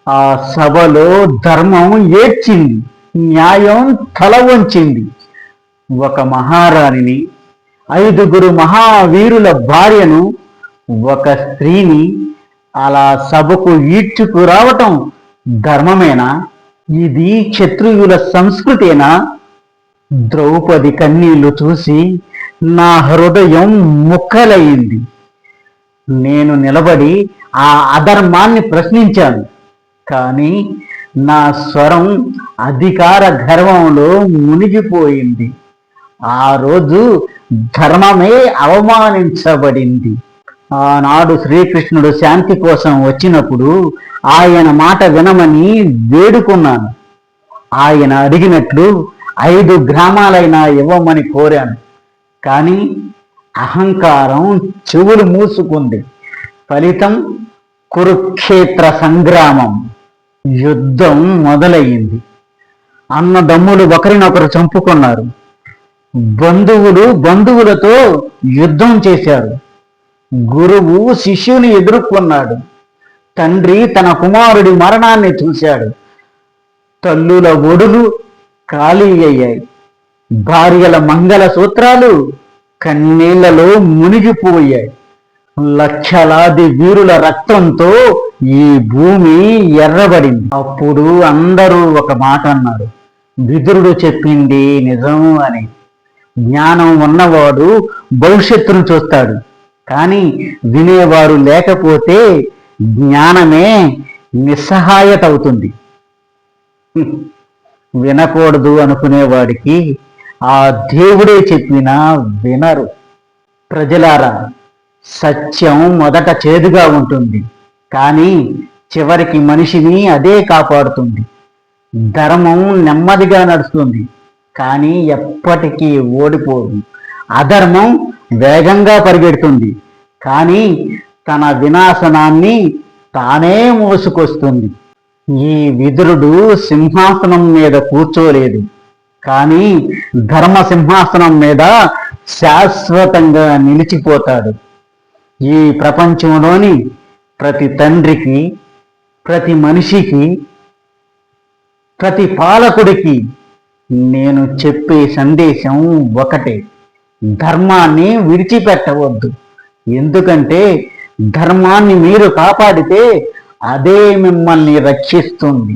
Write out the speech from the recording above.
ఆ సభలో ధర్మం ఏడ్చింది, న్యాయం తల వంచింది. ఒక మహారాణిని, 5గురు మహావీరుల భార్యను, ఒక స్త్రీని అలా సభకు ఈడ్చుకురావటం ధర్మమేనా? ఇది క్షత్రియుల సంస్కృతేనా? ద్రౌపది కన్నీళ్లు చూసి నా హృదయం ముక్కలయింది. నేను నిలబడి ఆ అధర్మాన్ని ప్రశ్నించాను. కానీ నా స్వరం అధికార గర్వంలో మునిగిపోయింది. ఆ రోజు ధర్మమే అవమానించబడింది. ఆనాడు శ్రీకృష్ణుడు శాంతి కోసం వచ్చినప్పుడు ఆయన మాట వినమని వేడుకున్నాను. ఆయన అడిగినట్లు 5 గ్రామాలైనా ఇవ్వమని కోరాను. కానీ అహంకారం చెవులు మూసుకుంది. ఫలితం కురుక్షేత్ర సంగ్రామం. యుద్ధం మొదలయ్యింది. అన్నదమ్ములు ఒకరినొకరు చంపుకున్నారు. బంధువులు బంధువులతో యుద్ధం చేశారు. గురువు శిష్యుని ఎదుర్కొన్నాడు. తండ్రి తన కుమారుడి మరణాన్ని చూశాడు. తల్లుల ఒడులు ఖాళీ అయ్యాయి. భార్యల మంగళ సూత్రాలు కన్నీళ్లలో మునిగిపోయాయి. లక్షలాది వీరుల రక్తంతో ఈ భూమి ఎర్రబడింది. అప్పుడు అందరూ ఒక మాట అన్నారు, విదురుడు చెప్పింది నిజం అని. జ్ఞానం ఉన్నవాడు భవిష్యత్తును చూస్తాడు, కానీ వినేవారు లేకపోతే జ్ఞానమే నిస్సహాయత అవుతుంది. వినకూడదు అనుకునేవాడికి ఆ దేవుడే చెప్పినా వినరు. ప్రజలారా, సత్యం మొదట చేదుగా ఉంటుంది, కానీ చివరికి మనిషిని అదే కాపాడుతుంది. ధర్మం నెమ్మదిగా నడుస్తుంది, కానీ ఎప్పటికీ ఓడిపోదు. అధర్మం వేగంగా పరిగెడుతుంది, కానీ తన వినాశనాన్ని తానే మోసుకొస్తుంది. ఈ విదురుడు సింహాసనం మీద కూర్చోలేదు, కానీ ధర్మ సింహాసనం మీద శాశ్వతంగా నిలిచిపోతాడు. ఈ ప్రపంచంలోని ప్రతి తండ్రికి, ప్రతి మనిషికి, ప్రతి పాలకుడికి నేను చెప్పే సందేశం ఒకటే: ధర్మాన్ని విడిచిపెట్టవద్దు. ఎందుకంటే ధర్మాన్ని మీరు కాపాడితే అదే మిమ్మల్ని రక్షిస్తుంది.